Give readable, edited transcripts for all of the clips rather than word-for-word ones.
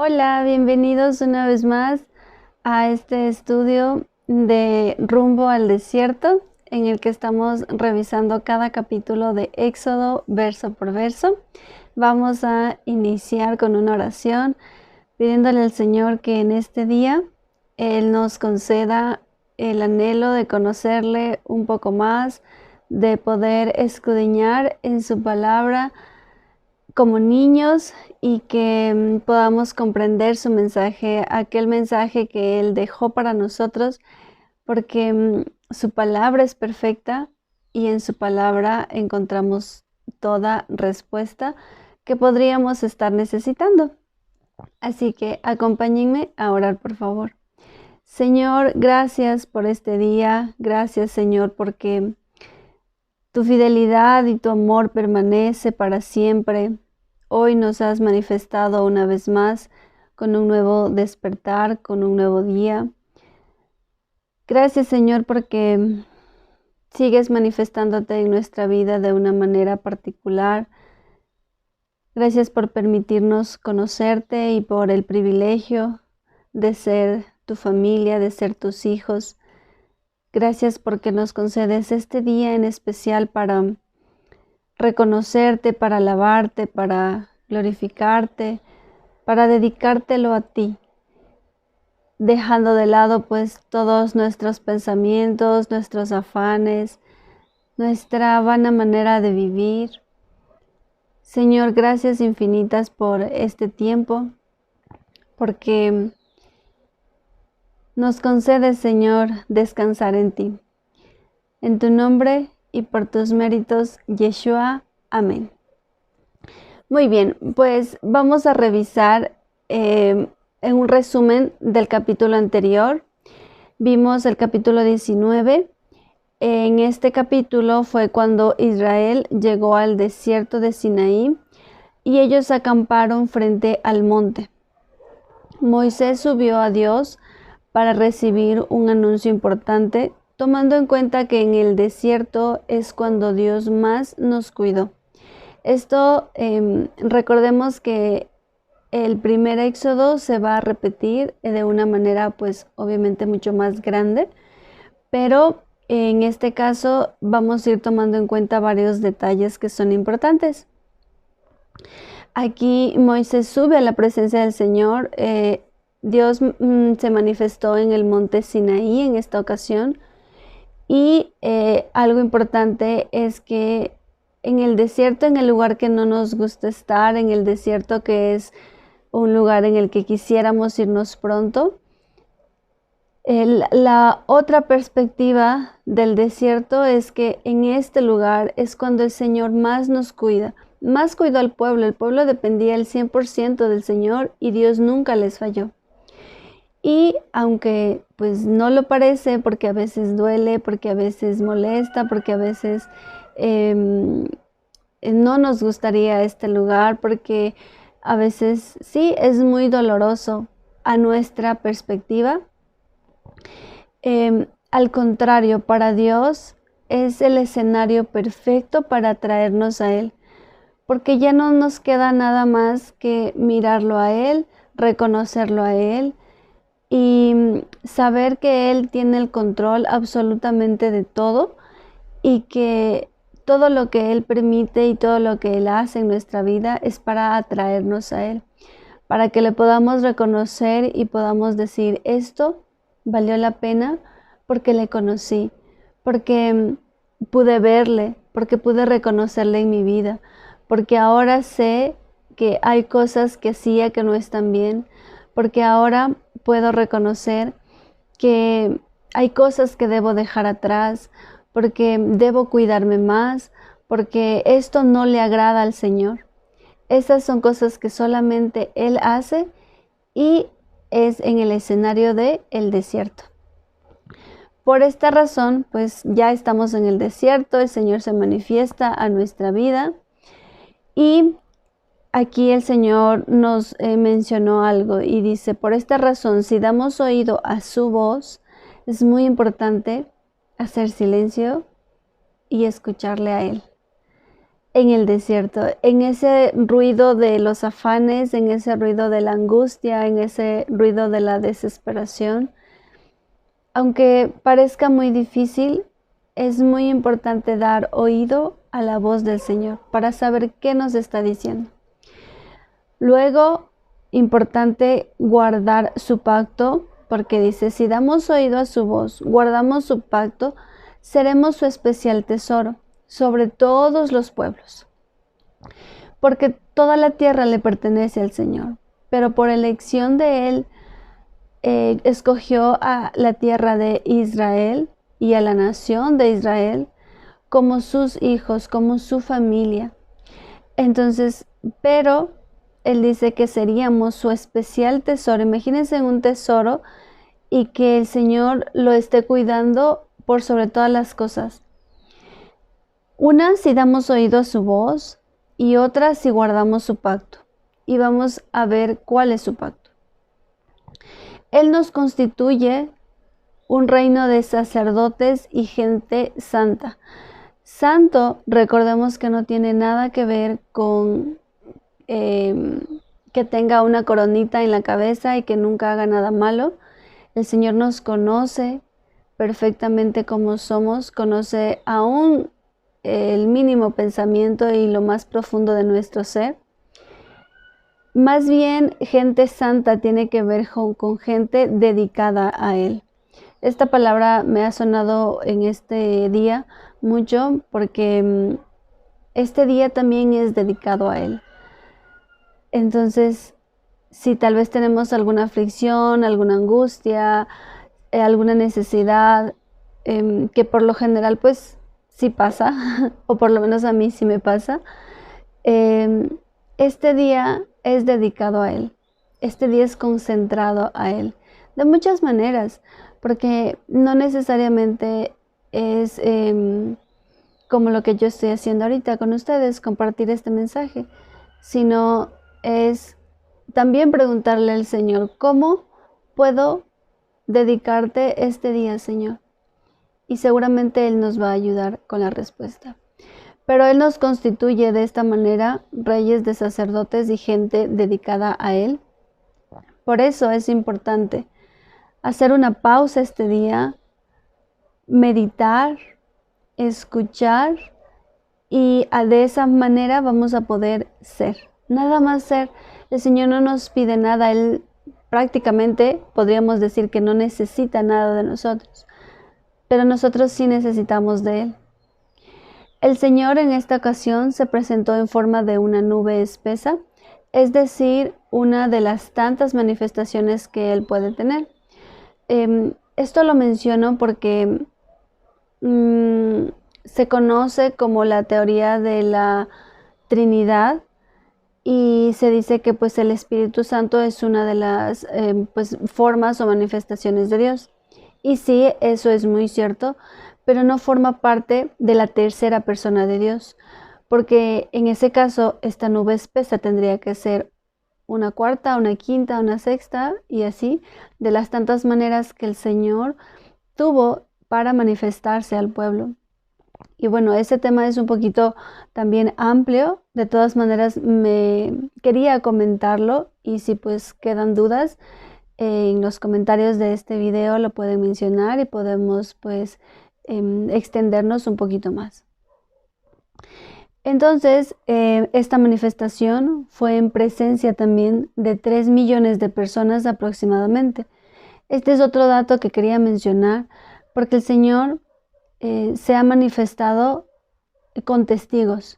Hola, bienvenidos una vez más a este estudio de Rumbo al Desierto, en el que estamos revisando cada capítulo de Éxodo verso por verso. Vamos a iniciar con una oración pidiéndole al Señor que en este día Él nos conceda el anhelo de conocerle un poco más, de poder escudriñar en su palabra como niños y que podamos comprender su mensaje, aquel mensaje que Él dejó para nosotros, porque su palabra es perfecta y en su palabra encontramos toda respuesta que podríamos estar necesitando. Así que acompáñenme a orar, por favor. Señor, gracias por este día. Gracias, Señor, porque tu fidelidad y tu amor permanece para siempre. Hoy nos has manifestado una vez más con un nuevo despertar, con un nuevo día. Gracias, Señor, porque sigues manifestándote en nuestra vida de una manera particular. Gracias por permitirnos conocerte y por el privilegio de ser tu familia, de ser tus hijos. Gracias porque nos concedes este día en especial para reconocerte, para alabarte, para glorificarte, para dedicártelo a ti, dejando de lado pues todos nuestros pensamientos, nuestros afanes, nuestra vana manera de vivir. Señor, gracias infinitas por este tiempo, porque nos concedes, Señor, descansar en ti. En tu nombre y por tus méritos, Yeshua. Amén. Muy bien, pues vamos a revisar en un resumen del capítulo anterior. Vimos el capítulo 19. En este capítulo fue cuando Israel llegó al desierto de Sinaí y ellos acamparon frente al monte. Moisés subió a Dios para recibir un anuncio importante, tomando en cuenta que en el desierto es cuando Dios más nos cuidó. Esto, recordemos que el primer éxodo se va a repetir de una manera pues obviamente mucho más grande, pero en este caso vamos a ir tomando en cuenta varios detalles que son importantes. Aquí Moisés sube a la presencia del Señor. Dios se manifestó en el monte Sinaí en esta ocasión. Y algo importante es que en el desierto, en el lugar que no nos gusta estar, en el desierto que es un lugar en el que quisiéramos irnos pronto, la otra perspectiva del desierto es que en este lugar es cuando el Señor más nos cuida. Más cuidó al pueblo. El pueblo dependía el 100% del Señor y Dios nunca les falló. Y aunque pues no lo parece, porque a veces duele, porque a veces molesta, porque a veces no nos gustaría este lugar, porque a veces sí es muy doloroso a nuestra perspectiva. Al contrario, para Dios es el escenario perfecto para atraernos a Él, porque ya no nos queda nada más que mirarlo a Él, reconocerlo a Él y saber que Él tiene el control absolutamente de todo y que todo lo que Él permite y todo lo que Él hace en nuestra vida es para atraernos a Él, para que le podamos reconocer y podamos decir, esto valió la pena porque le conocí, porque pude verle, porque pude reconocerle en mi vida, porque ahora sé que hay cosas que hacía que no están bien, porque ahora puedo reconocer que hay cosas que debo dejar atrás, porque debo cuidarme más, porque esto no le agrada al Señor. Esas son cosas que solamente Él hace y es en el escenario del desierto. Por esta razón, pues ya estamos en el desierto, el Señor se manifiesta a nuestra vida y aquí el Señor nos mencionó algo y dice, por esta razón, si damos oído a su voz, es muy importante hacer silencio y escucharle a Él. en el desierto, en ese ruido de los afanes, en ese ruido de la angustia, en ese ruido de la desesperación. Aunque parezca muy difícil, es muy importante dar oído a la voz del Señor para saber qué nos está diciendo. Luego, importante guardar su pacto, porque dice, si damos oído a su voz, guardamos su pacto, seremos su especial tesoro sobre todos los pueblos. Porque toda la tierra le pertenece al Señor, pero por elección de Él, escogió a la tierra de Israel y a la nación de Israel como sus hijos, como su familia. Entonces, pero Él dice que seríamos su especial tesoro. Imagínense un tesoro y que el Señor lo esté cuidando por sobre todas las cosas. Una, si damos oído a su voz, y otra, si guardamos su pacto. Y vamos a ver cuál es su pacto. Él nos constituye un reino de sacerdotes y gente santa. Santo, recordemos que no tiene nada que ver con que tenga una coronita en la cabeza y que nunca haga nada malo. El Señor nos conoce perfectamente como somos, conoce aún el mínimo pensamiento y lo más profundo de nuestro ser. Más bien, gente santa tiene que ver con gente dedicada a Él. Esta palabra me ha sonado en este día mucho porque este día también es dedicado a Él. Entonces, si tal vez tenemos alguna aflicción, alguna angustia, alguna necesidad, que por lo general pues sí pasa, o por lo menos a mí sí me pasa, este día es dedicado a Él. Este día es concentrado a Él. De muchas maneras, porque no necesariamente es como lo que yo estoy haciendo ahorita con ustedes, compartir este mensaje, sino es también preguntarle al Señor, ¿cómo puedo dedicarte este día, Señor? Y seguramente Él nos va a ayudar con la respuesta. Pero Él nos constituye de esta manera reyes de sacerdotes y gente dedicada a Él. Por eso es importante hacer una pausa este día, meditar, escuchar y de esa manera vamos a poder ser. Nada más ser. El Señor no nos pide nada. Él prácticamente podríamos decir que no necesita nada de nosotros. Pero nosotros sí necesitamos de Él. El Señor en esta ocasión se presentó en forma de una nube espesa, es decir, una de las tantas manifestaciones que Él puede tener. Esto lo menciono porque se conoce como la teoría de la Trinidad y se dice que pues el Espíritu Santo es una de las pues, formas o manifestaciones de Dios. Y sí, eso es muy cierto, pero no forma parte de la tercera persona de Dios, porque en ese caso esta nube espesa tendría que ser una cuarta, una quinta, una sexta y así, de las tantas maneras que el Señor tuvo para manifestarse al pueblo. Y bueno, ese tema es un poquito también amplio, de todas maneras me quería comentarlo y si pues quedan dudas, en los comentarios de este video lo pueden mencionar y podemos pues extendernos un poquito más. Entonces, esta manifestación fue en presencia también de 3 millones de personas aproximadamente. Este es otro dato que quería mencionar porque el Señor se ha manifestado con testigos.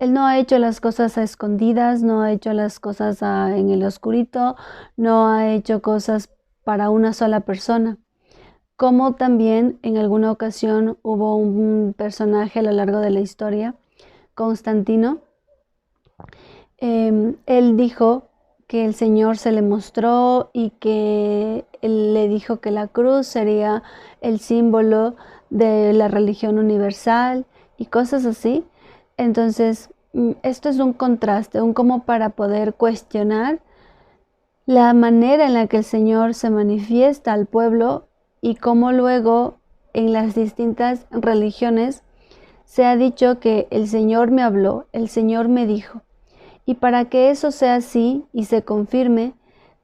Él no ha hecho las cosas a escondidas, no ha hecho las cosas en el oscurito, no ha hecho cosas para una sola persona. Como también en alguna ocasión hubo un personaje a lo largo de la historia, Constantino, él dijo que el Señor se le mostró y que él le dijo que la cruz sería el símbolo de la religión universal y cosas así. Entonces, esto es un contraste, como para poder cuestionar la manera en la que el Señor se manifiesta al pueblo y cómo luego en las distintas religiones Se ha dicho que el Señor me habló, el Señor me dijo. Y para que eso sea así y se confirme,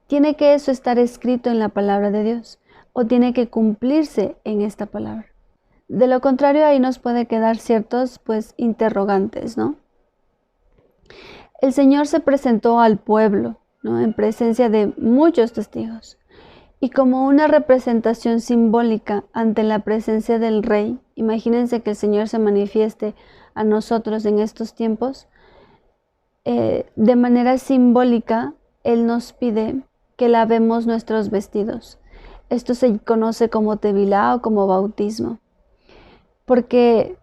tiene que eso estar escrito en la palabra de Dios, o tiene que cumplirse en esta palabra. De lo contrario, ahí nos puede quedar ciertos, interrogantes, ¿no? El Señor se presentó al pueblo, ¿no? En presencia de muchos testigos. Y como una representación simbólica ante la presencia del Rey, imagínense que el Señor se manifieste a nosotros en estos tiempos, de manera simbólica, Él nos pide que lavemos nuestros vestidos. Esto se conoce como tevilá o como bautismo, porque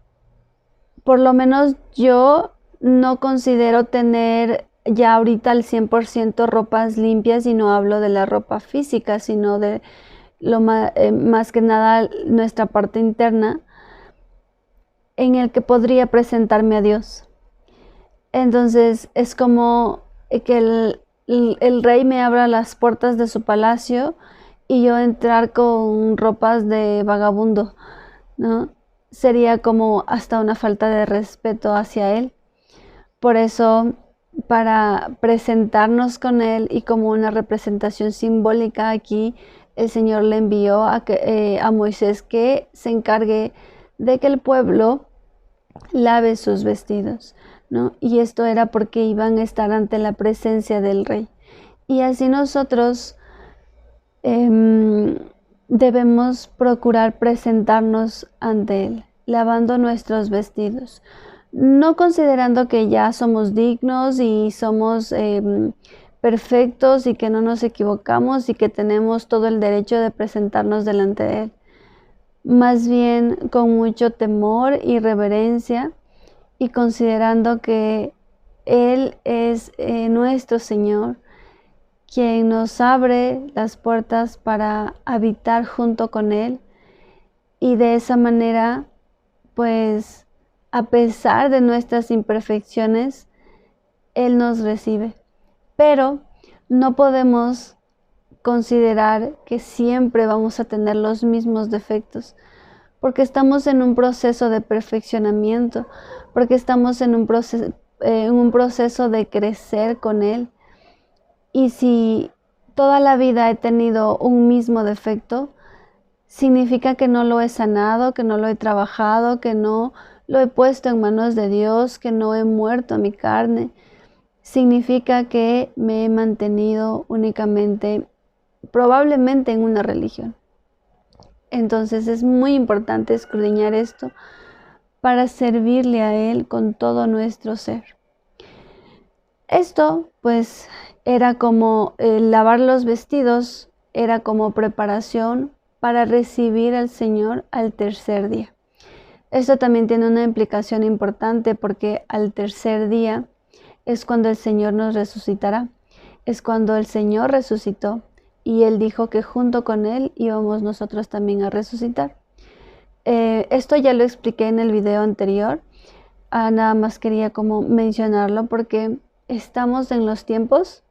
por lo menos yo no considero tener ya ahorita al 100% ropas limpias, y no hablo de la ropa física, sino de lo más que nada nuestra parte interna, en el que podría presentarme a Dios. Entonces es como que el rey me abra las puertas de su palacio y yo entrar con ropas de vagabundo, ¿no? Sería como hasta una falta de respeto hacia él. Por eso, para presentarnos con él y como una representación simbólica, aquí el Señor le envió a Moisés que se encargue de que el pueblo lave sus vestidos, ¿no? Y esto era porque iban a estar ante la presencia del Rey. Y así nosotros debemos procurar presentarnos ante Él, lavando nuestros vestidos, no considerando que ya somos dignos y somos perfectos y que no nos equivocamos y que tenemos todo el derecho de presentarnos delante de Él. Más bien con mucho temor y reverencia, y considerando que Él es nuestro Señor, quien nos abre las puertas para habitar junto con Él, y de esa manera, a pesar de nuestras imperfecciones, Él nos recibe. Pero no podemos considerar que siempre vamos a tener los mismos defectos, porque estamos en un proceso de perfeccionamiento, porque estamos en un proceso de crecer con Él. Y si toda la vida he tenido un mismo defecto, significa que no lo he sanado, que no lo he trabajado, que no lo he puesto en manos de Dios, que no he muerto a mi carne. Significa que me he mantenido únicamente, probablemente, en una religión. Entonces es muy importante escudriñar esto para servirle a Él con todo nuestro ser. Esto, era como lavar los vestidos, era como preparación para recibir al Señor al tercer día. Esto también tiene una implicación importante, porque al tercer día es cuando el Señor nos resucitará. Es cuando el Señor resucitó y Él dijo que junto con Él íbamos nosotros también a resucitar. Esto ya lo expliqué en el video anterior. Nada más quería como mencionarlo porque estamos en los tiempos,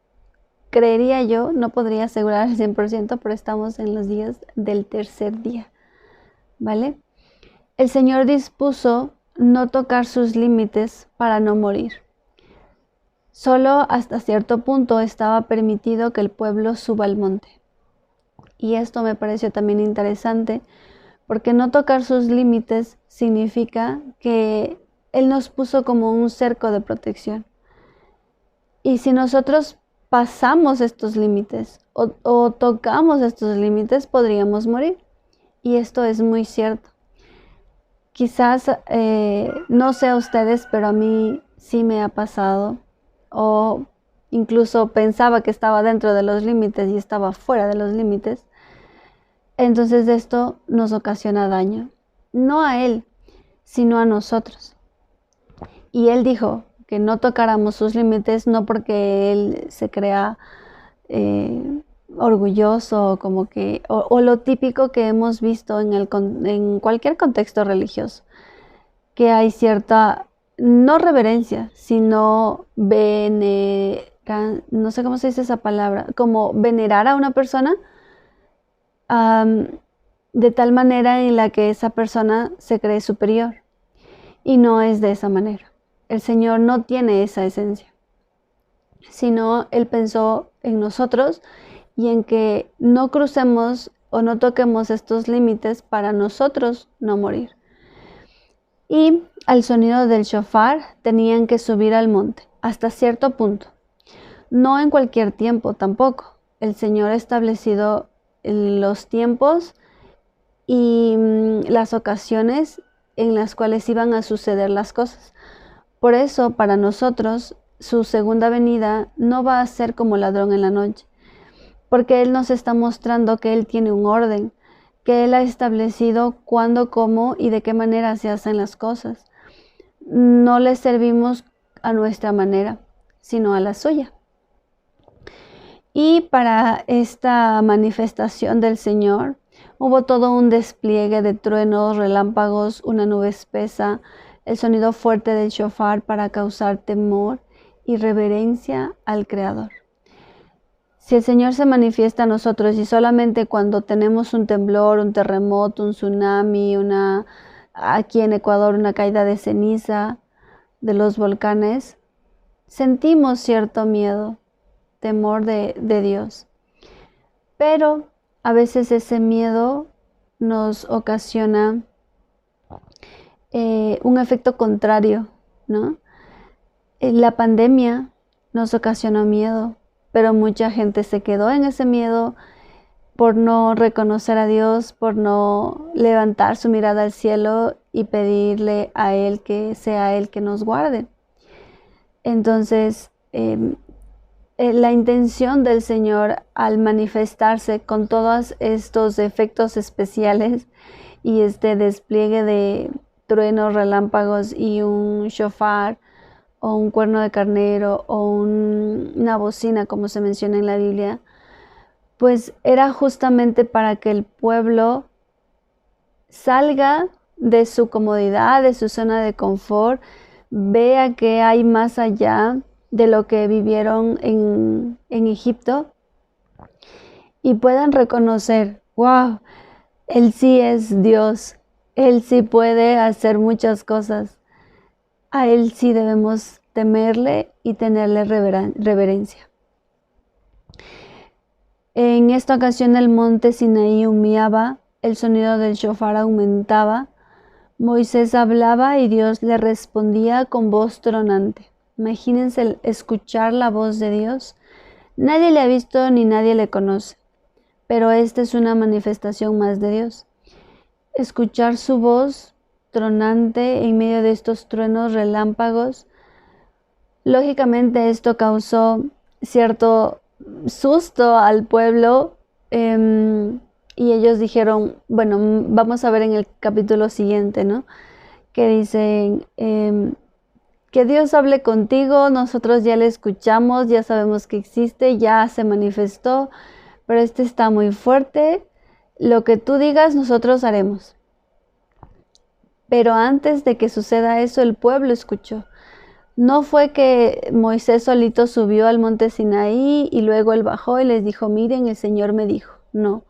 creería yo, no podría asegurar al 100%, pero estamos en los días del tercer día, ¿vale? El Señor dispuso no tocar sus límites para no morir. Solo hasta cierto punto estaba permitido que el pueblo suba al monte. Y esto me pareció también interesante, porque no tocar sus límites significa que Él nos puso como un cerco de protección. Y si nosotros pasamos estos límites o tocamos estos límites, podríamos morir. Y esto es muy cierto. Quizás, no sé a ustedes, pero a mí sí me ha pasado, o incluso pensaba que estaba dentro de los límites y estaba fuera de los límites. Entonces esto nos ocasiona daño, no a Él, sino a nosotros. Y Él dijo que no tocáramos sus límites, no porque Él se crea orgulloso, como que, o lo típico que hemos visto en cualquier contexto religioso, que hay cierta, no reverencia, sino no sé cómo se dice esa palabra, como venerar a una persona, de tal manera en la que esa persona se cree superior. Y no es de esa manera. El Señor no tiene esa esencia, sino Él pensó en nosotros y en que no crucemos o no toquemos estos límites para nosotros no morir. Y al sonido del shofar tenían que subir al monte, hasta cierto punto. No en cualquier tiempo tampoco. El Señor ha establecido los tiempos y las ocasiones en las cuales iban a suceder las cosas. Por eso, para nosotros, su segunda venida no va a ser como ladrón en la noche, porque Él nos está mostrando que Él tiene un orden, que Él ha establecido cuándo, cómo y de qué manera se hacen las cosas. No le servimos a nuestra manera, sino a la suya. Y para esta manifestación del Señor, hubo todo un despliegue de truenos, relámpagos, una nube espesa, el sonido fuerte del shofar para causar temor y reverencia al Creador. Si el Señor se manifiesta a nosotros y solamente cuando tenemos un temblor, un terremoto, un tsunami, aquí en Ecuador una caída de ceniza de los volcanes, sentimos cierto miedo, temor de Dios. Pero a veces ese miedo nos ocasiona un efecto contrario, ¿no? La pandemia nos ocasionó miedo, pero mucha gente se quedó en ese miedo por no reconocer a Dios, por no levantar su mirada al cielo y pedirle a Él que sea Él que nos guarde. Entonces, la intención del Señor al manifestarse con todos estos efectos especiales y este despliegue de truenos, relámpagos y un shofar o un cuerno de carnero o una bocina, como se menciona en la Biblia, pues era justamente para que el pueblo salga de su comodidad, de su zona de confort, vea que hay más allá de lo que vivieron en Egipto y puedan reconocer, wow, Él sí es Dios, Él sí puede hacer muchas cosas, a Él sí debemos temerle y tenerle reverencia. En esta ocasión el monte Sinaí humeaba, el sonido del shofar aumentaba, Moisés hablaba y Dios le respondía con voz tronante. Imagínense el escuchar la voz de Dios. Nadie le ha visto ni nadie le conoce, pero esta es una manifestación más de Dios. Escuchar su voz tronante en medio de estos truenos relámpagos. Lógicamente esto causó cierto susto al pueblo y ellos dijeron, bueno, vamos a ver en el capítulo siguiente, ¿no? Que dicen, que Dios hable contigo, nosotros ya le escuchamos, ya sabemos que existe, ya se manifestó, pero este está muy fuerte, lo que tú digas nosotros haremos. Pero antes de que suceda eso, el pueblo escuchó. No fue que Moisés solito subió al monte Sinaí y luego él bajó y les dijo, miren, el Señor me dijo. No.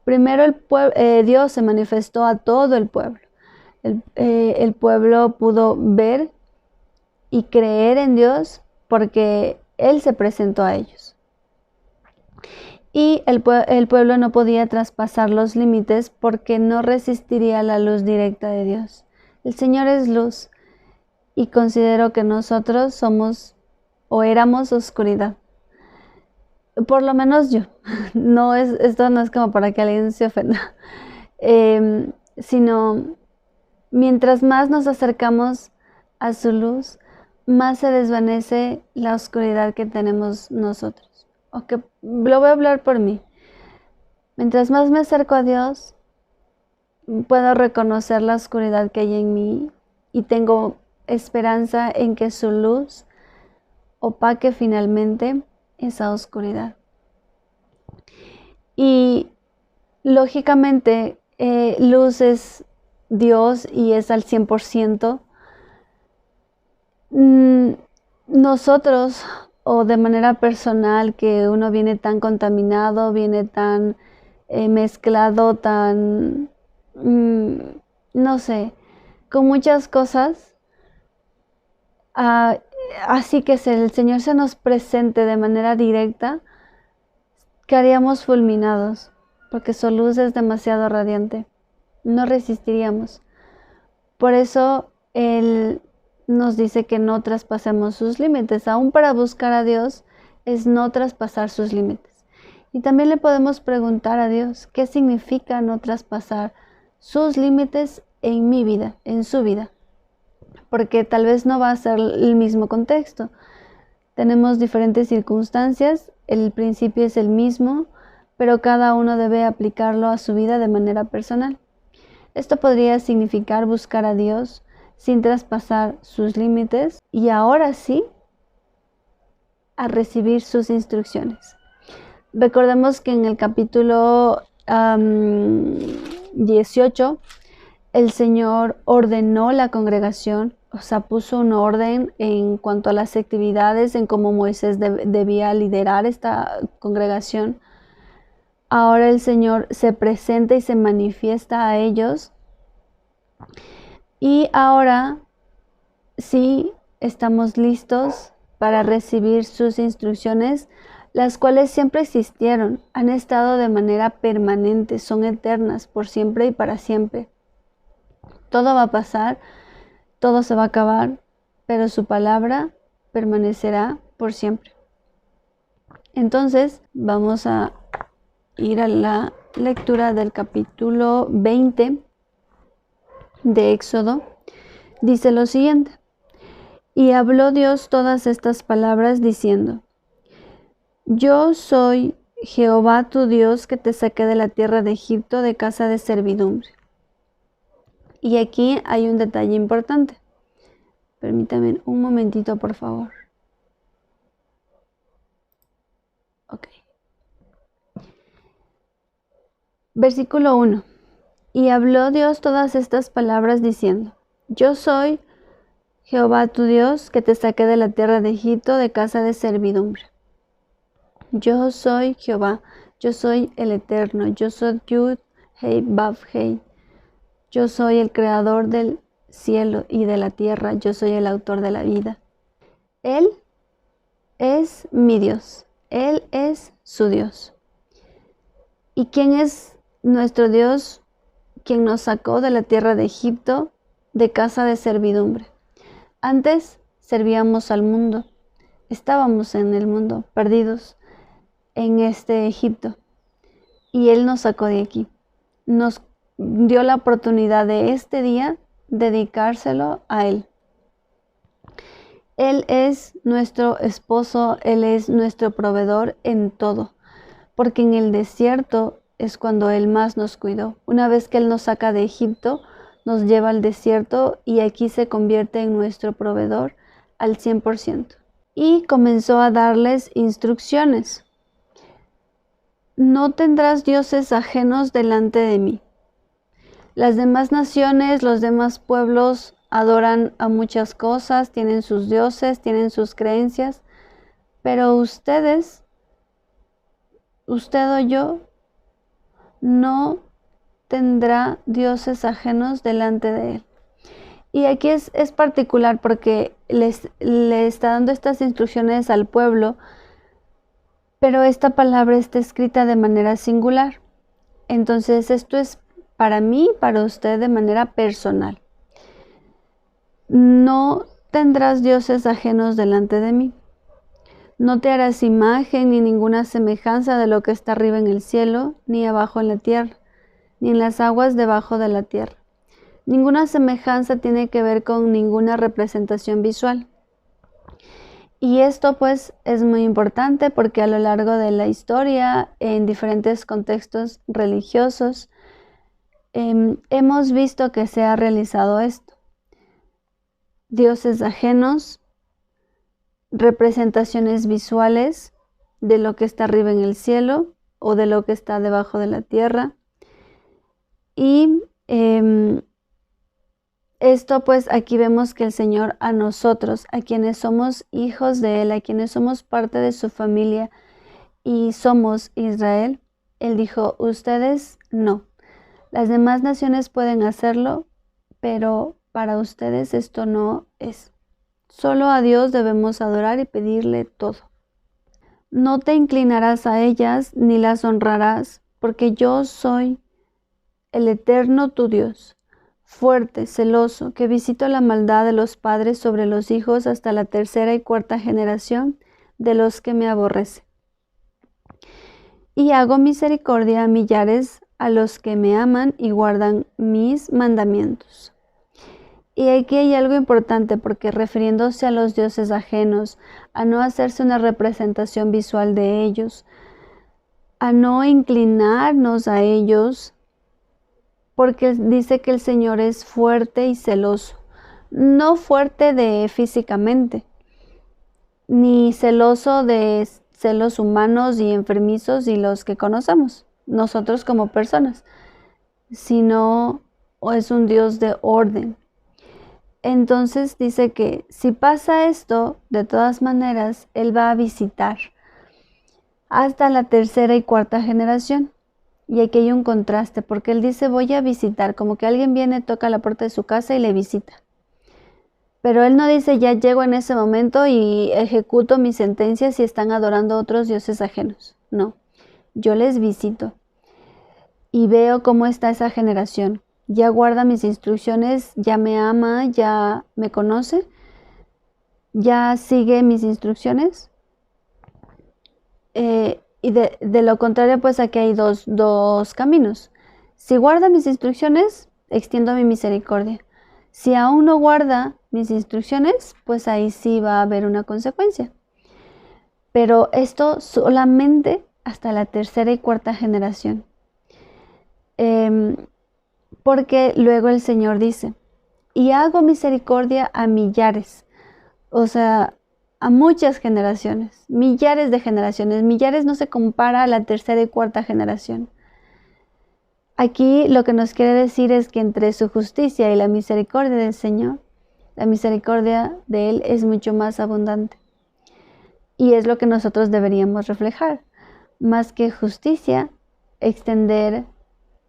Primero Dios se manifestó a todo el pueblo. El pueblo pudo ver y creer en Dios porque Él se presentó a ellos. Y el pueblo no podía traspasar los límites porque no resistiría la luz directa de Dios. El Señor es luz. Y considero que nosotros somos o éramos oscuridad. Por lo menos yo. Esto no es como para que alguien se ofenda. Sino, mientras más nos acercamos a su luz, más se desvanece la oscuridad que tenemos nosotros. Lo voy a hablar por mí. Mientras más me acerco a Dios, puedo reconocer la oscuridad que hay en mí y tengo esperanza en que su luz opaque finalmente esa oscuridad. Y lógicamente luz es Dios y es al 100%. Nosotros o de manera personal que uno viene tan contaminado, viene tan mezclado, tan, no sé, con muchas cosas, así que si el Señor se nos presente de manera directa, quedaríamos fulminados, porque su luz es demasiado radiante. No resistiríamos. Por eso Él nos dice que no traspasemos sus límites. Aún para buscar a Dios es no traspasar sus límites. Y también le podemos preguntar a Dios qué significa no traspasar sus límites en mi vida, en su vida. Porque tal vez no va a ser el mismo contexto. Tenemos diferentes circunstancias, el principio es el mismo, pero cada uno debe aplicarlo a su vida de manera personal. Esto podría significar buscar a Dios sin traspasar sus límites y ahora sí a recibir sus instrucciones. Recordemos que en el capítulo 18 el Señor ordenó la congregación, o sea, puso un orden en cuanto a las actividades, en cómo Moisés debía liderar esta congregación. Ahora el Señor se presenta y se manifiesta a ellos. Y ahora sí estamos listos para recibir sus instrucciones, las cuales siempre existieron, han estado de manera permanente, son eternas, por siempre y para siempre. Todo va a pasar, todo se va a acabar, pero su palabra permanecerá por siempre. Entonces, vamos a ir a la lectura del capítulo 20 de Éxodo. Dice lo siguiente: y habló Dios todas estas palabras diciendo: yo soy Jehová tu Dios que te saqué de la tierra de Egipto de casa de servidumbre. Y aquí hay un detalle importante. Permítame un momentito, por favor. Ok. Versículo 1. Y habló Dios todas estas palabras diciendo: yo soy Jehová tu Dios que te saqué de la tierra de Egipto de casa de servidumbre. Yo soy Jehová, yo soy el Eterno, yo soy Yud, Hei, Vav, Hei. Yo soy el creador del cielo y de la tierra, yo soy el autor de la vida. Él es mi Dios, Él es su Dios. ¿Y quién es nuestro Dios? Quien nos sacó de la tierra de Egipto, de casa de servidumbre. Antes servíamos al mundo, estábamos en el mundo, perdidos en este Egipto, y Él nos sacó de aquí. Nos dio la oportunidad de este día dedicárselo a Él. Él es nuestro esposo, Él es nuestro proveedor en todo, porque en el desierto es cuando Él más nos cuidó. Una vez que Él nos saca de Egipto, nos lleva al desierto y aquí se convierte en nuestro proveedor al 100%. Y comenzó a darles instrucciones. No tendrás dioses ajenos delante de mí. Las demás naciones, los demás pueblos adoran a muchas cosas, tienen sus dioses, tienen sus creencias, pero usted o yo, no tendrá dioses ajenos delante de Él. Y aquí es particular porque le está dando estas instrucciones al pueblo, pero esta palabra está escrita de manera singular. Entonces esto es para mí, para usted de manera personal. No tendrás dioses ajenos delante de mí. No te harás imagen ni ninguna semejanza de lo que está arriba en el cielo, ni abajo en la tierra, ni en las aguas debajo de la tierra. Ninguna semejanza tiene que ver con ninguna representación visual. Y esto pues es muy importante porque a lo largo de la historia, en diferentes contextos religiosos, hemos visto que se ha realizado esto. Dioses ajenos, representaciones visuales de lo que está arriba en el cielo o de lo que está debajo de la tierra. Y esto pues aquí vemos que el Señor a nosotros, a quienes somos hijos de Él, a quienes somos parte de su familia y somos Israel, Él dijo: ustedes no. Las demás naciones pueden hacerlo, pero para ustedes esto no es. Solo a Dios debemos adorar y pedirle todo. No te inclinarás a ellas ni las honrarás, porque yo soy el eterno tu Dios, fuerte, celoso, que visito la maldad de los padres sobre los hijos hasta la tercera y cuarta generación de los que me aborrecen. Y hago misericordia a millares a los que me aman y guardan mis mandamientos. Y aquí hay algo importante, porque refiriéndose a los dioses ajenos, a no hacerse una representación visual de ellos, a no inclinarnos a ellos, porque dice que el Señor es fuerte y celoso. No fuerte de físicamente, ni celoso de celos humanos y enfermizos y los que conocemos, nosotros como personas, sino es un Dios de orden. Entonces dice que si pasa esto, de todas maneras, Él va a visitar hasta la tercera y cuarta generación. Y aquí hay un contraste, porque Él dice voy a visitar, como que alguien viene, toca la puerta de su casa y le visita. Pero Él no dice ya llego en ese momento y ejecuto mi sentencia si están adorando a otros dioses ajenos. No, yo les visito y veo cómo está esa generación. Ya guarda mis instrucciones, ya me ama, ya me conoce, ya sigue mis instrucciones. Y de lo contrario, pues aquí hay dos caminos. Si guarda mis instrucciones, extiendo mi misericordia. Si aún no guarda mis instrucciones, pues ahí sí va a haber una consecuencia. Pero esto solamente hasta la tercera y cuarta generación. Porque luego el Señor dice, y hago misericordia a millares, o sea, a muchas generaciones, millares de generaciones. Millares no se compara a la tercera y cuarta generación. Aquí lo que nos quiere decir es que entre su justicia y la misericordia del Señor, la misericordia de Él es mucho más abundante. Y es lo que nosotros deberíamos reflejar. Más que justicia, extender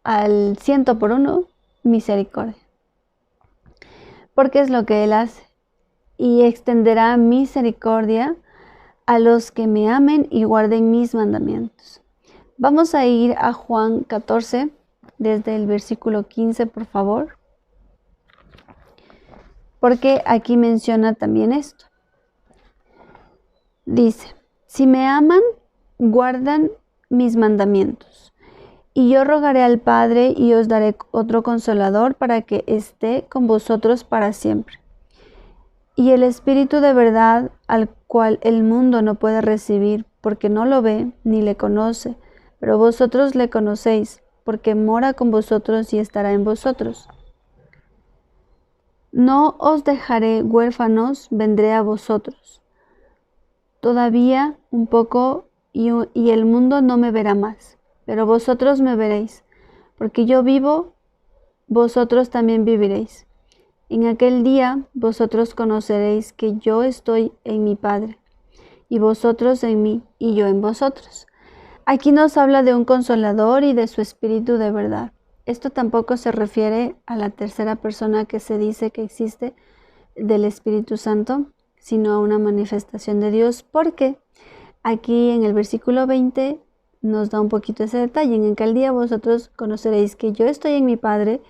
al 100 por 1 misericordia. Porque es lo que Él hace. Y extenderá misericordia a los que me amen y guarden mis mandamientos. Vamos a ir a Juan 14, desde el versículo 15, por favor. Porque aquí menciona también esto. Dice, si me aman, guardan mis mandamientos. Y yo rogaré al Padre y os daré otro consolador para que esté con vosotros para siempre. Y el Espíritu de verdad, al cual el mundo no puede recibir, porque no lo ve ni le conoce, pero vosotros le conocéis, porque mora con vosotros y estará en vosotros. No os dejaré huérfanos, vendré a vosotros. Todavía un poco y el mundo no me verá más, pero vosotros me veréis, porque yo vivo, vosotros también viviréis. En aquel día vosotros conoceréis que yo estoy en mi Padre, y vosotros en mí, y yo en vosotros. Aquí nos habla de un consolador y de su Espíritu de verdad. Esto tampoco se refiere a la tercera persona que se dice que existe del Espíritu Santo, sino a una manifestación de Dios, porque aquí en el versículo 20 nos da un poquito ese detalle. En aquel día vosotros conoceréis que yo estoy en mi Padre,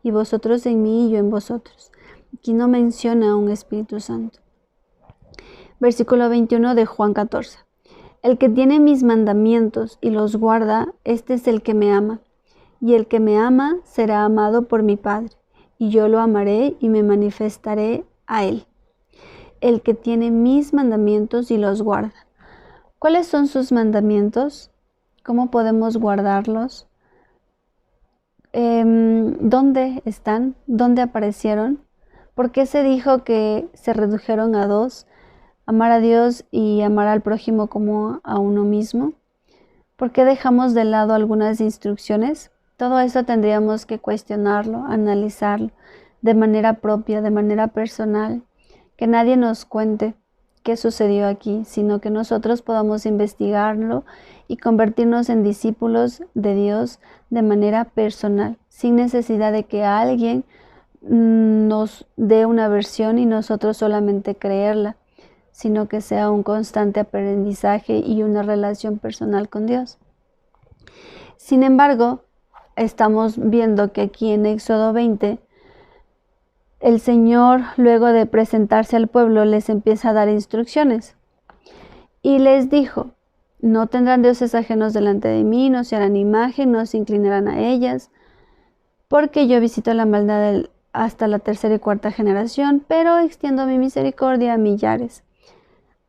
y vosotros en mí y yo en vosotros. Aquí no menciona un Espíritu Santo. Versículo 21 de Juan 14. El que tiene mis mandamientos y los guarda, este es el que me ama. Y el que me ama será amado por mi Padre, y yo lo amaré y me manifestaré a él. El que tiene mis mandamientos y los guarda. ¿Cuáles son sus mandamientos? ¿Cómo podemos guardarlos? ¿Dónde están? ¿Dónde aparecieron? ¿Por qué se dijo que se redujeron a dos? Amar a Dios y amar al prójimo como a uno mismo. ¿Por qué dejamos de lado algunas instrucciones? Todo eso tendríamos que cuestionarlo, analizarlo de manera propia, de manera personal. Que nadie nos cuente qué sucedió aquí, sino que nosotros podamos investigarlo y convertirnos en discípulos de Dios de manera personal, sin necesidad de que alguien nos dé una versión y nosotros solamente creerla, sino que sea un constante aprendizaje y una relación personal con Dios. Sin embargo, estamos viendo que aquí en Éxodo 20, el Señor, luego de presentarse al pueblo, les empieza a dar instrucciones. Y les dijo: no tendrán dioses ajenos delante de mí, no se harán imagen, no se inclinarán a ellas, porque yo visito la maldad hasta la tercera y cuarta generación, pero extiendo mi misericordia a millares,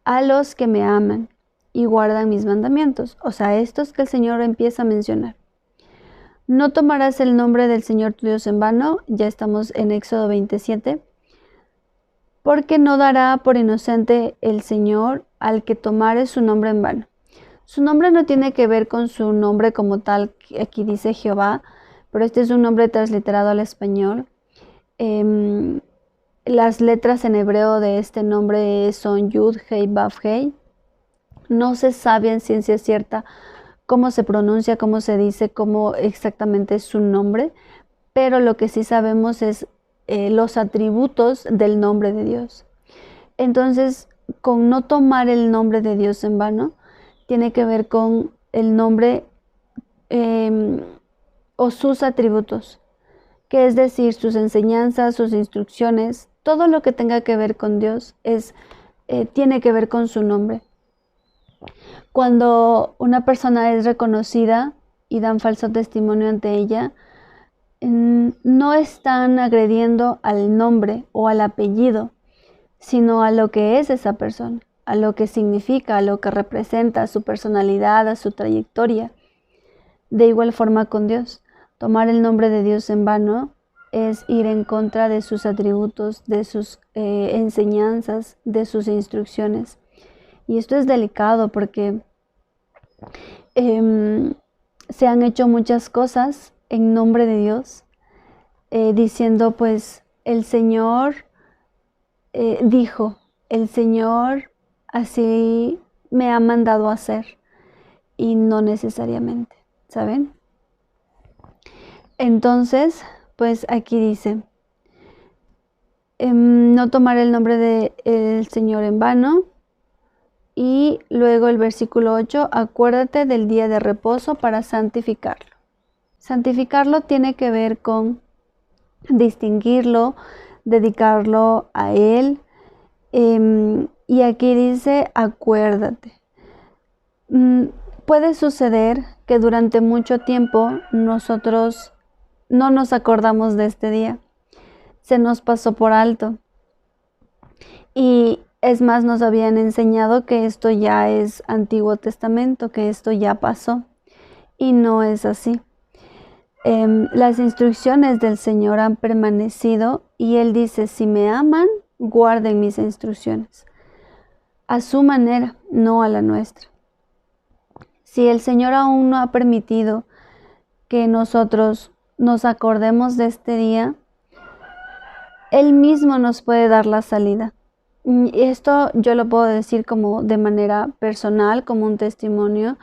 a los que me aman y guardan mis mandamientos. O sea, estos que el Señor empieza a mencionar. No tomarás el nombre del Señor tu Dios en vano, ya estamos en Éxodo 27, porque no dará por inocente el Señor al que tomare su nombre en vano. Su nombre no tiene que ver con su nombre como tal, aquí dice Jehová, pero este es un nombre transliterado al español. Las letras en hebreo de este nombre son Yud, Hei, Vav, Hei. No se sabe en ciencia cierta cómo se pronuncia, cómo se dice, cómo exactamente es su nombre, pero lo que sí sabemos es los atributos del nombre de Dios. Entonces, con no tomar el nombre de Dios en vano, tiene que ver con el nombre o sus atributos, que es decir, sus enseñanzas, sus instrucciones, todo lo que tenga que ver con Dios tiene que ver con su nombre. Cuando una persona es reconocida y dan falso testimonio ante ella, no están agrediendo al nombre o al apellido, sino a lo que es esa persona, a lo que significa, a lo que representa, a su personalidad, a su trayectoria. De igual forma con Dios, tomar el nombre de Dios en vano es ir en contra de sus atributos, de sus enseñanzas, de sus instrucciones. Y esto es delicado porque se han hecho muchas cosas en nombre de Dios, diciendo pues el Señor dijo, el Señor así me ha mandado a hacer, y no necesariamente, ¿saben? Entonces, pues aquí dice, no tomar el nombre del Señor en vano. Y luego el versículo 8, acuérdate del día de reposo para santificarlo. Santificarlo tiene que ver con distinguirlo, dedicarlo a Él. Y aquí dice, acuérdate. Puede suceder que durante mucho tiempo nosotros no nos acordamos de este día. Se nos pasó por alto. Y es más, nos habían enseñado que esto ya es Antiguo Testamento, que esto ya pasó. Y no es así. Las instrucciones del Señor han permanecido y Él dice, si me aman, guarden mis instrucciones. A su manera, no a la nuestra. Si el Señor aún no ha permitido que nosotros nos acordemos de este día, Él mismo nos puede dar la salida. Y esto yo lo puedo decir como de manera personal, como un testimonio,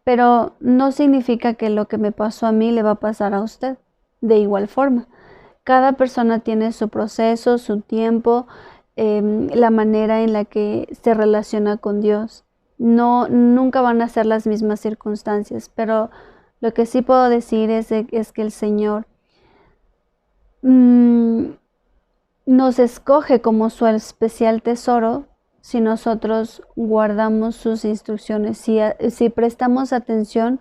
pero no significa que lo que me pasó a mí le va a pasar a usted de igual forma. Cada persona tiene su proceso, su tiempo, la manera en la que se relaciona con Dios. Nunca van a ser las mismas circunstancias, pero lo que sí puedo decir es que el Señor nos escoge como su especial tesoro si nosotros guardamos sus instrucciones, si prestamos atención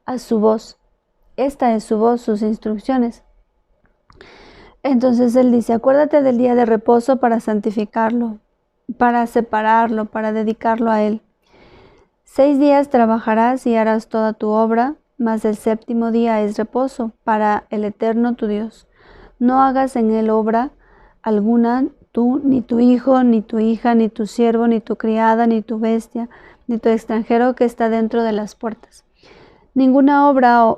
a su voz. Esta es su voz, sus instrucciones. Entonces Él dice, acuérdate del día de reposo para santificarlo, para separarlo, para dedicarlo a Él. 6 días trabajarás y harás toda tu obra, mas el séptimo día es reposo para el Eterno tu Dios. No hagas en él obra alguna, tú, ni tu hijo, ni tu hija, ni tu siervo, ni tu criada, ni tu bestia, ni tu extranjero que está dentro de las puertas. Ninguna obra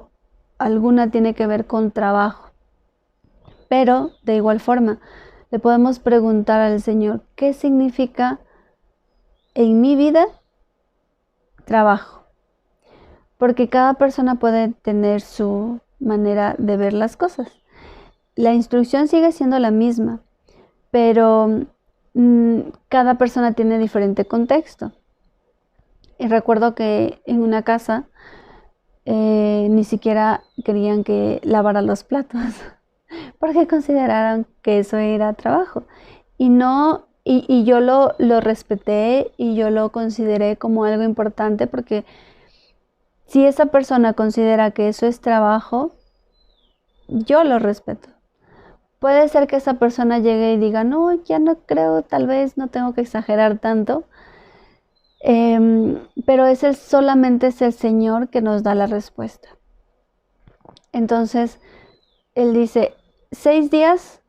alguna tiene que ver con trabajo. Pero, de igual forma, le podemos preguntar al Señor, ¿qué significa en mi vida trabajo? Porque cada persona puede tener su manera de ver las cosas. la instrucción sigue siendo la misma, pero cada persona tiene diferente contexto. Y recuerdo que en una casa ni siquiera querían que lavara los platos porque consideraron que eso era trabajo. Y no, y yo lo respeté y yo lo consideré como algo importante, porque si esa persona considera que eso es trabajo, yo lo respeto. Puede ser que esa persona llegue y diga, no, ya no creo, tal vez no tengo que exagerar tanto. Pero solamente es el Señor que nos da la respuesta. Entonces, Él dice, 6 días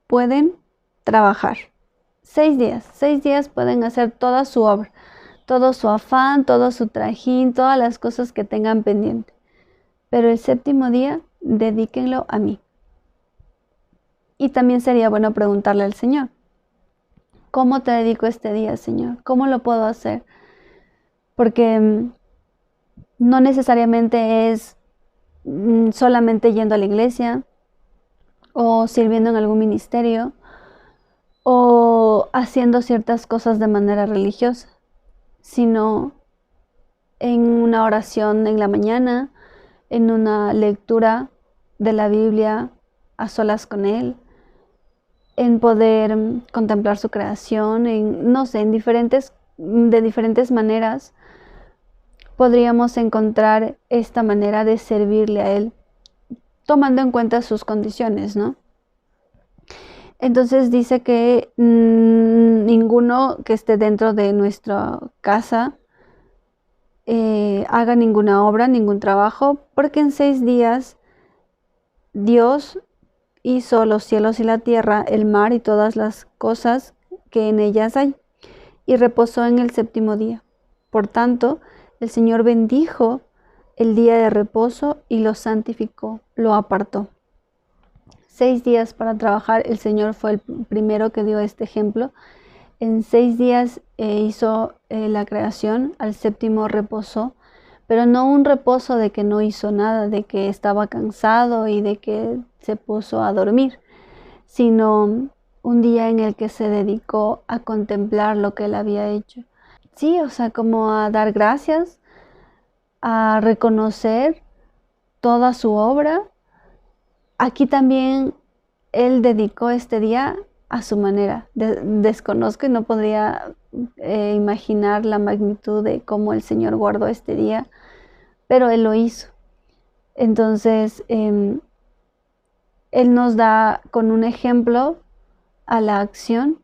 pueden trabajar. 6 días pueden hacer toda su obra, todo su afán, todo su trajín, todas las cosas que tengan pendiente. Pero el 7º día, dedíquenlo a mí. Y también sería bueno preguntarle al Señor, ¿cómo te dedico este día, Señor? ¿Cómo lo puedo hacer? Porque no necesariamente es solamente yendo a la iglesia o sirviendo en algún ministerio o haciendo ciertas cosas de manera religiosa, sino en una oración en la mañana, en una lectura de la Biblia a solas con Él, en poder contemplar su creación, de diferentes maneras podríamos encontrar esta manera de servirle a Él, tomando en cuenta sus condiciones, ¿no? Entonces dice que ninguno que esté dentro de nuestra casa haga ninguna obra, ningún trabajo, porque en 6 días Dios hizo los cielos y la tierra, el mar y todas las cosas que en ellas hay, y reposó en el 7º día. Por tanto, el Señor bendijo el día de reposo y lo santificó, lo apartó. 6 días para trabajar. El Señor fue el primero que dio este ejemplo. En 6 días hizo la creación, al 7º reposó, pero no un reposo de que no hizo nada, de que estaba cansado y de que se puso a dormir, sino un día en el que se dedicó a contemplar lo que Él había hecho. Sí, o sea, como a dar gracias, a reconocer toda su obra. Aquí también Él dedicó este día a su manera. Desconozco y no podría imaginar la magnitud de cómo el Señor guardó este día, pero Él lo hizo. Entonces, Él nos da con un ejemplo a la acción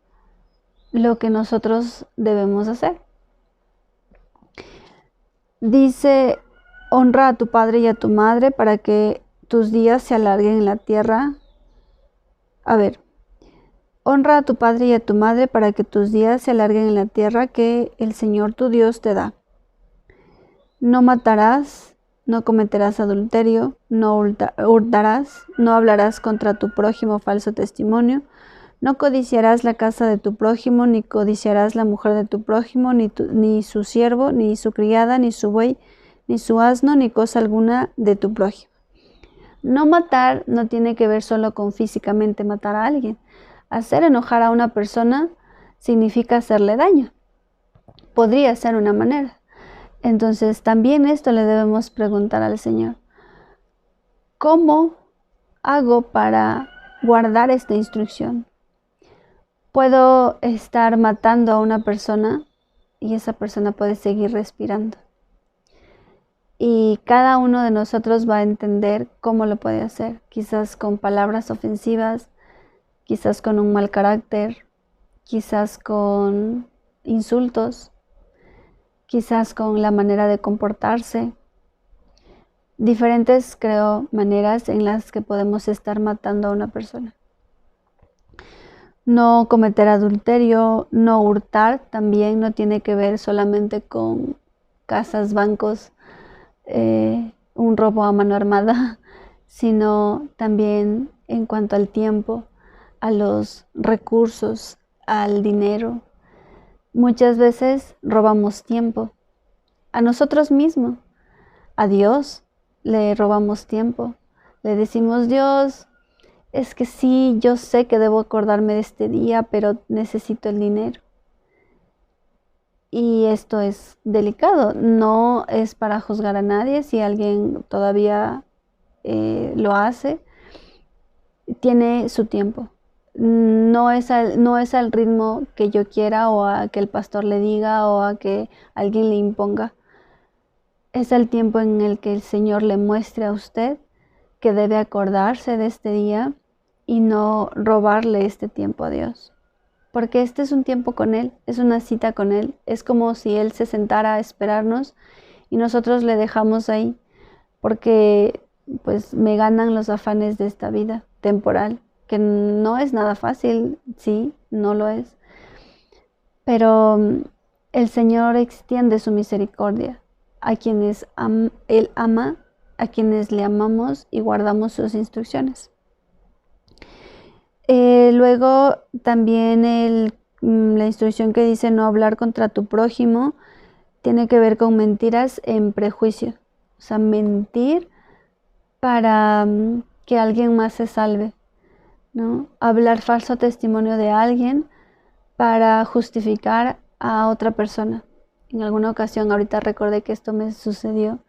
lo que nosotros debemos hacer. Dice, honra a tu padre y a tu madre para que tus días se alarguen en la tierra. Honra a tu padre y a tu madre para que tus días se alarguen en la tierra que el Señor tu Dios te da. No matarás, no cometerás adulterio, no hurtarás, no hablarás contra tu prójimo falso testimonio, no codiciarás la casa de tu prójimo, ni codiciarás la mujer de tu prójimo, ni su siervo, ni su criada, ni su buey, ni su asno, ni cosa alguna de tu prójimo. No matar no tiene que ver solo con físicamente matar a alguien. Hacer enojar a una persona significa hacerle daño. Podría ser una manera. Entonces también esto le debemos preguntar al Señor. ¿Cómo hago para guardar esta instrucción? Puedo estar matando a una persona y esa persona puede seguir respirando. Y cada uno de nosotros va a entender cómo lo puede hacer. Quizás con palabras ofensivas, quizás con un mal carácter, quizás con insultos, quizás con la manera de comportarse. Diferentes, creo, maneras en las que podemos estar matando a una persona. No cometer adulterio, no hurtar, también no tiene que ver solamente con casas, bancos, un robo a mano armada, sino también en cuanto al tiempo, a los recursos, al dinero. Muchas veces robamos tiempo a nosotros mismos, a Dios le robamos tiempo. Le decimos, Dios, es que sí, yo sé que debo acordarme de este día, pero necesito el dinero. Y esto es delicado, no es para juzgar a nadie. Si alguien todavía lo hace, tiene su tiempo. No es al ritmo que yo quiera, o a que el pastor le diga, o a que alguien le imponga. Es el tiempo en el que el Señor le muestre a usted que debe acordarse de este día y no robarle este tiempo a Dios. Porque este es un tiempo con Él, es una cita con Él. Es como si Él se sentara a esperarnos y nosotros le dejamos ahí, porque pues me ganan los afanes de esta vida temporal, que no es nada fácil, sí, no lo es. Pero el Señor extiende su misericordia a quienes Él ama, a quienes le amamos y guardamos sus instrucciones. Luego también la instrucción que dice no hablar contra tu prójimo tiene que ver con mentiras en prejuicio. O sea, mentir para que alguien más se salve, ¿no? Hablar falso testimonio de alguien para justificar a otra persona. En alguna ocasión, ahorita recordé que esto me sucedió.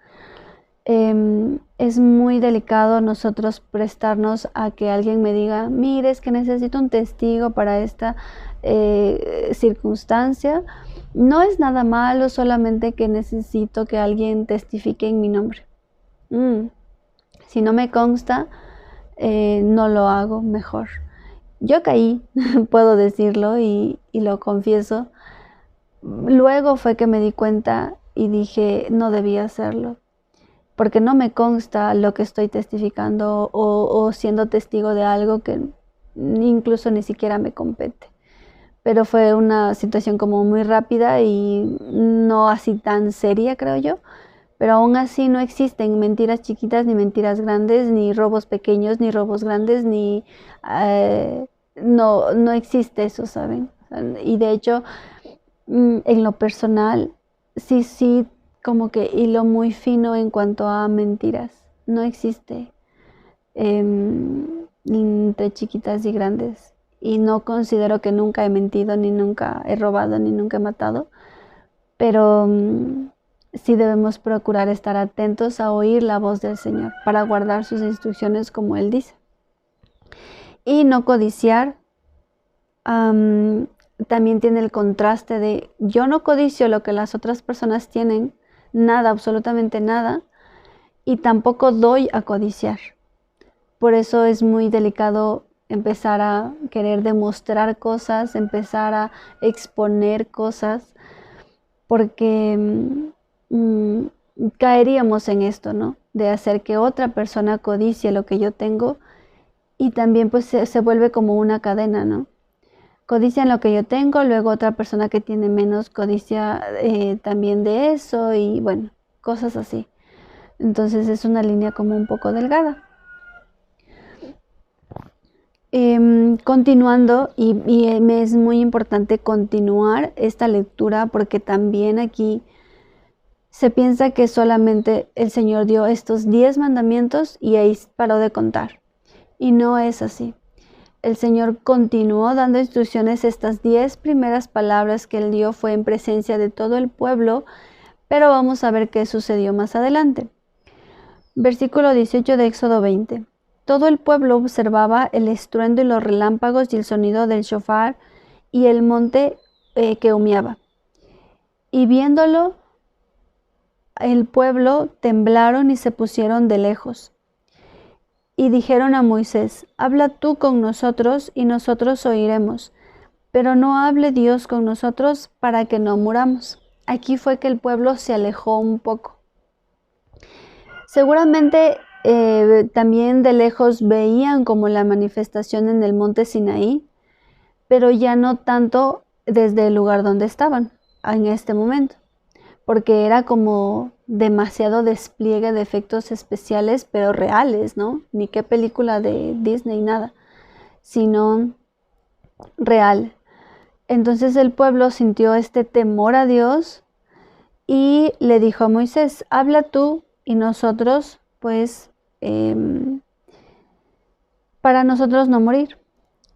Es muy delicado nosotros prestarnos a que alguien me diga, mire, es que necesito un testigo para esta circunstancia. No es nada malo, solamente que necesito que alguien testifique en mi nombre. Si no me consta, no lo hago mejor. Yo caí, puedo decirlo y lo confieso. Luego fue que me di cuenta y dije, no debía hacerlo, porque no me consta lo que estoy testificando o siendo testigo de algo que incluso ni siquiera me compete. Pero fue una situación como muy rápida y no así tan seria, creo yo. Pero aún así no existen mentiras chiquitas ni mentiras grandes, ni robos pequeños ni robos grandes, ni no existe eso, ¿saben? Y de hecho, en lo personal, sí, como que hilo muy fino en cuanto a mentiras. No existe entre chiquitas y grandes. Y no considero que nunca he mentido, ni nunca he robado, ni nunca he matado. Pero sí debemos procurar estar atentos a oír la voz del Señor para guardar sus instrucciones como Él dice. Y no codiciar. También tiene el contraste de yo no codicio lo que las otras personas tienen, nada, absolutamente nada, y tampoco doy a codiciar. Por eso es muy delicado empezar a querer demostrar cosas, empezar a exponer cosas, porque caeríamos en esto, ¿no? De hacer que otra persona codicie lo que yo tengo, y también pues se vuelve como una cadena, ¿no? Codician lo que yo tengo, luego otra persona que tiene menos codicia también de eso, y bueno, cosas así. Entonces es una línea como un poco delgada. Continuando, y me es muy importante continuar esta lectura, porque también aquí se piensa que solamente el Señor dio estos 10 mandamientos y ahí paró de contar. Y no es así. El Señor continuó dando instrucciones. Estas 10 primeras palabras que Él dio fue en presencia de todo el pueblo, pero vamos a ver qué sucedió más adelante. Versículo 18 de Éxodo 20. Todo el pueblo observaba el estruendo y los relámpagos y el sonido del shofar y el monte que humeaba. Y viéndolo, el pueblo temblaron y se pusieron de lejos. Y dijeron a Moisés, habla tú con nosotros y nosotros oiremos, pero no hable Dios con nosotros para que no muramos. Aquí fue que el pueblo se alejó un poco. Seguramente también de lejos veían como la manifestación en el monte Sinaí, pero ya no tanto desde el lugar donde estaban en este momento, porque era como demasiado despliegue de efectos especiales, pero reales, ¿no? Ni qué película de Disney, nada, sino real. Entonces el pueblo sintió este temor a Dios y le dijo a Moisés, habla tú y nosotros pues para nosotros no morir.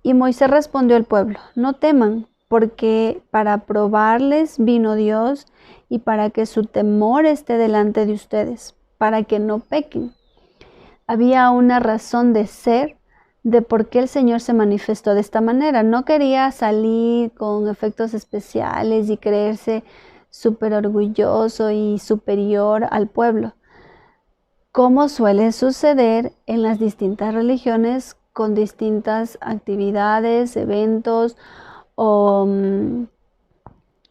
Y Moisés respondió al pueblo: no teman, porque para probarles vino Dios y para que su temor esté delante de ustedes, para que no pequen. Había una razón de ser de por qué el Señor se manifestó de esta manera. No quería salir con efectos especiales y creerse súper orgulloso y superior al pueblo, como suele suceder en las distintas religiones con distintas actividades, eventos o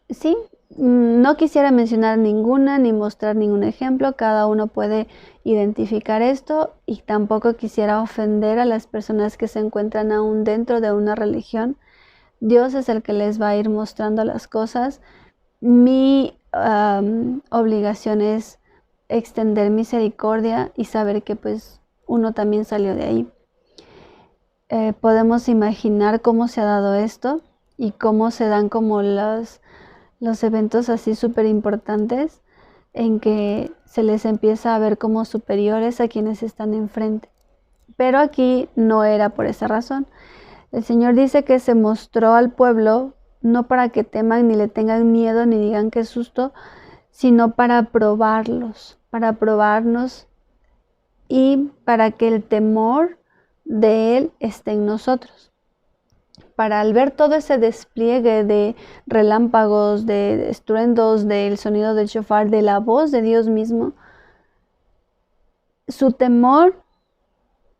sí, no quisiera mencionar ninguna ni mostrar ningún ejemplo, cada uno puede identificar esto, y tampoco quisiera ofender a las personas que se encuentran aún dentro de una religión. Dios es el que les va a ir mostrando las cosas. Mi obligación es extender misericordia y saber que pues uno también salió de ahí. Podemos imaginar cómo se ha dado esto y cómo se dan como los eventos así súper importantes en que se les empieza a ver como superiores a quienes están enfrente. Pero aquí no era por esa razón. El Señor dice que se mostró al pueblo no para que teman ni le tengan miedo ni digan qué susto, sino para probarlos, para probarnos y para que el temor de Él esté en nosotros. Para al ver todo ese despliegue de relámpagos, de estruendos, del sonido del shofar, de la voz de Dios mismo, su temor,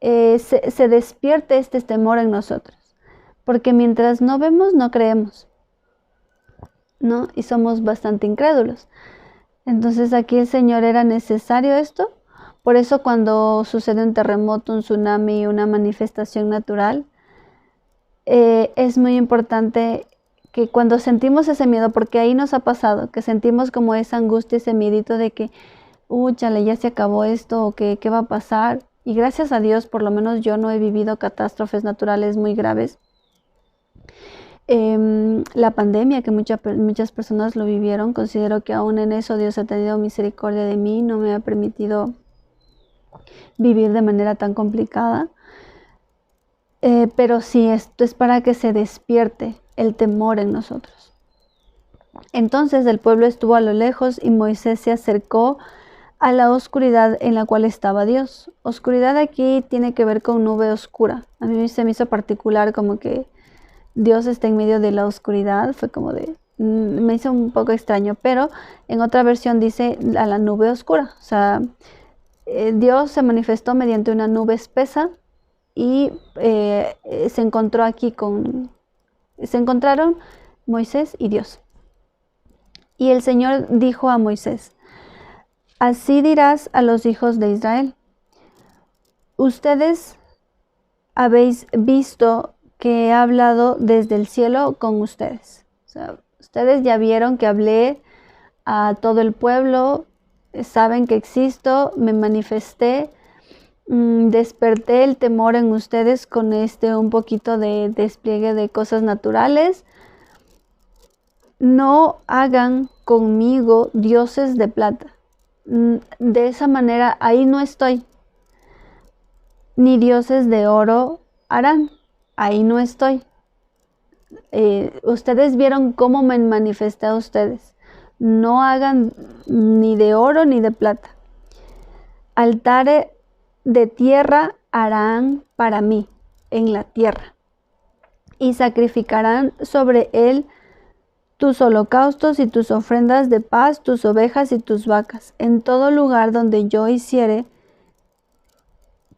se despierte este temor en nosotros. Porque mientras no vemos, no creemos, ¿no? Y somos bastante incrédulos. Entonces aquí el Señor era necesario esto. Por eso cuando sucede un terremoto, un tsunami, una manifestación natural, es muy importante que cuando sentimos ese miedo, porque ahí nos ha pasado, que sentimos como esa angustia, ese miedito de que, chale, ya se acabó esto, o que qué va a pasar. Y gracias a Dios, por lo menos yo no he vivido catástrofes naturales muy graves. La pandemia, que muchas personas lo vivieron, considero que aún en eso Dios ha tenido misericordia de mí, no me ha permitido vivir de manera tan complicada. Pero sí, esto es para que se despierte el temor en nosotros. Entonces el pueblo estuvo a lo lejos y Moisés se acercó a la oscuridad en la cual estaba Dios. Oscuridad aquí tiene que ver con nube oscura. A mí se me hizo particular como que Dios está en medio de la oscuridad. Fue como me hizo un poco extraño, pero en otra versión dice a la nube oscura. O sea, Dios se manifestó mediante una nube espesa y se encontraron Moisés y Dios. Y el Señor dijo a Moisés: así dirás a los hijos de Israel: ustedes habéis visto que he hablado desde el cielo con ustedes. O sea, ustedes ya vieron que hablé a todo el pueblo, saben que existo, me manifesté, desperté el temor en ustedes con un poquito de despliegue de cosas naturales. No hagan conmigo dioses de plata. De esa manera ahí no estoy. Ni dioses de oro harán. Ahí no estoy. Ustedes vieron cómo me manifesté a ustedes. No hagan ni de oro ni de plata. Altares de tierra harán para mí en la tierra, y sacrificarán sobre él tus holocaustos y tus ofrendas de paz, tus ovejas y tus vacas. En todo lugar donde yo hiciere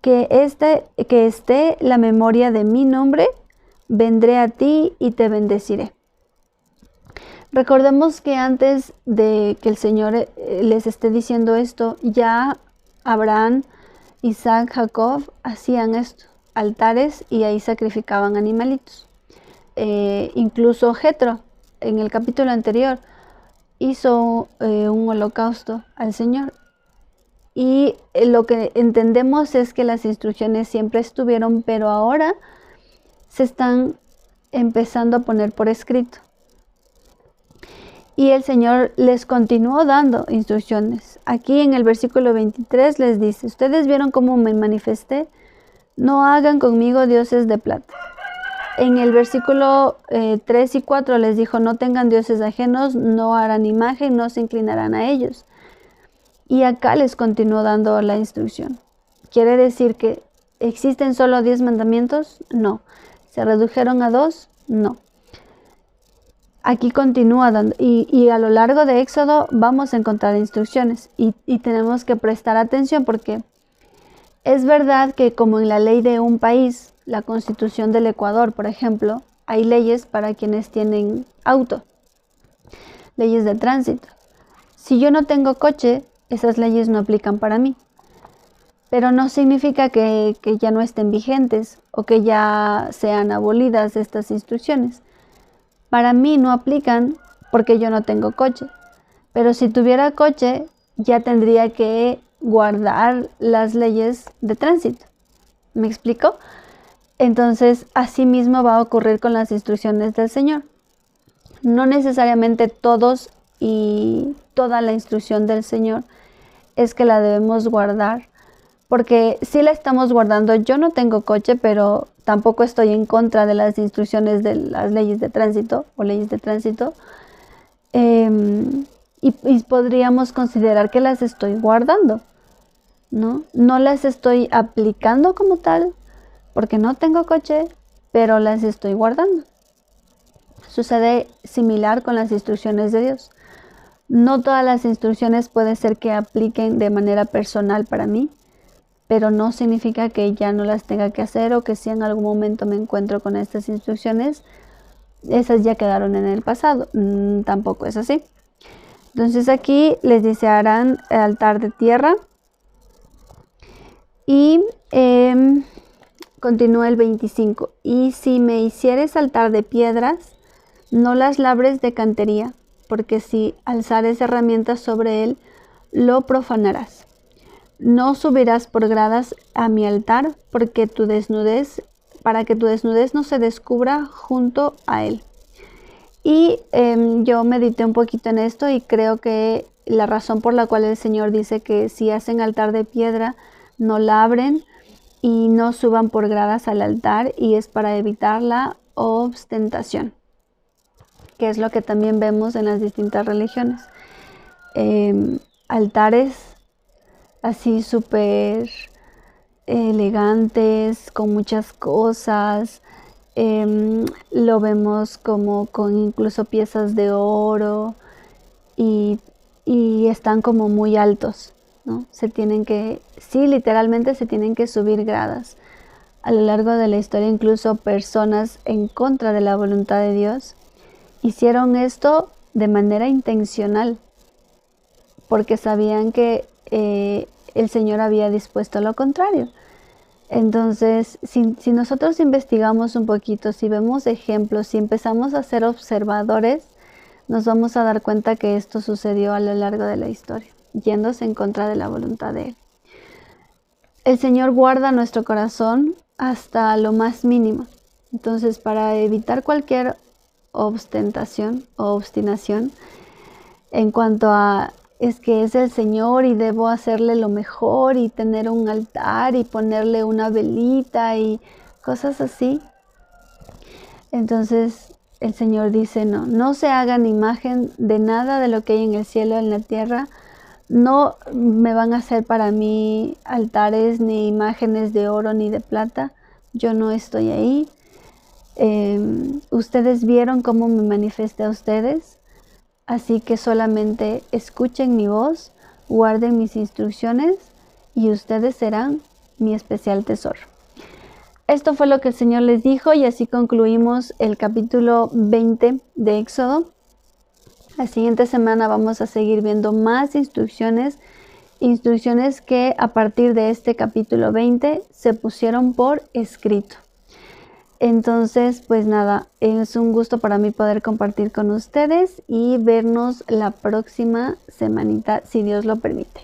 que esté la memoria de mi nombre, vendré a ti y te bendeciré. Recordemos que antes de que el Señor les esté diciendo esto, ya Abraham, Isaac, Jacob hacían esto, altares, y ahí sacrificaban animalitos. Incluso Jetro, en el capítulo anterior, hizo un holocausto al Señor. Y lo que entendemos es que las instrucciones siempre estuvieron, pero ahora se están empezando a poner por escrito. Y el Señor les continuó dando instrucciones. Aquí en el versículo 23 les dice: ustedes vieron cómo me manifesté, no hagan conmigo dioses de plata. En el versículo 3 y 4 les dijo, no tengan dioses ajenos, no harán imagen, no se inclinarán a ellos. Y acá les continuó dando la instrucción. ¿Quiere decir que existen solo 10 mandamientos? No. ¿Se redujeron a 2? No. Aquí continúa dando, y a lo largo de Éxodo vamos a encontrar instrucciones y tenemos que prestar atención porque es verdad que como en la ley de un país, la Constitución del Ecuador, por ejemplo, hay leyes para quienes tienen auto, leyes de tránsito. Si yo no tengo coche, esas leyes no aplican para mí, pero no significa que ya no estén vigentes o que ya sean abolidas estas instrucciones. Para mí no aplican porque yo no tengo coche, pero si tuviera coche ya tendría que guardar las leyes de tránsito. ¿Me explico? Entonces, así mismo va a ocurrir con las instrucciones del Señor. No necesariamente todos y toda la instrucción del Señor es que la debemos guardar, porque si la estamos guardando, yo no tengo coche, pero tampoco estoy en contra de las instrucciones de las leyes de tránsito o leyes de tránsito, y podríamos considerar que las estoy guardando, ¿no? No las estoy aplicando como tal, porque no tengo coche, pero las estoy guardando. Sucede similar con las instrucciones de Dios. No todas las instrucciones puede ser que apliquen de manera personal para mí, pero no significa que ya no las tenga que hacer o que si en algún momento me encuentro con estas instrucciones, esas ya quedaron en el pasado. Tampoco es así. Entonces aquí les dice, harán el altar de tierra y continúa el 25. Y si me hicieres altar de piedras, no las labres de cantería, porque si alzares herramientas sobre él, lo profanarás. No subirás por gradas a mi altar, para que tu desnudez no se descubra junto a él. Y yo medité un poquito en esto y creo que la razón por la cual el Señor dice que si hacen altar de piedra, no labren y no suban por gradas al altar, y es para evitar la ostentación, que es lo que también vemos en las distintas religiones. Altares así súper elegantes, con muchas cosas. Lo vemos como con incluso piezas de oro y están como muy altos, ¿no? Literalmente se tienen que subir gradas. A lo largo de la historia, incluso personas en contra de la voluntad de Dios hicieron esto de manera intencional, porque sabían que el Señor había dispuesto lo contrario. Entonces, si nosotros investigamos un poquito, si vemos ejemplos, si empezamos a ser observadores, nos vamos a dar cuenta que esto sucedió a lo largo de la historia, yéndose en contra de la voluntad de Él. El Señor guarda nuestro corazón hasta lo más mínimo. Entonces, para evitar cualquier ostentación o obstinación en cuanto a es que es el Señor y debo hacerle lo mejor y tener un altar y ponerle una velita y cosas así. Entonces el Señor dice, no se hagan imagen de nada de lo que hay en el cielo, en la tierra. No me van a hacer para mí altares ni imágenes de oro ni de plata. Yo no estoy ahí. Ustedes vieron cómo me manifesté a ustedes. Así que solamente escuchen mi voz, guarden mis instrucciones y ustedes serán mi especial tesoro. Esto fue lo que el Señor les dijo y así concluimos el capítulo 20 de Éxodo. La siguiente semana vamos a seguir viendo más instrucciones que a partir de este capítulo 20 se pusieron por escrito. Entonces, pues nada, es un gusto para mí poder compartir con ustedes y vernos la próxima semanita, si Dios lo permite.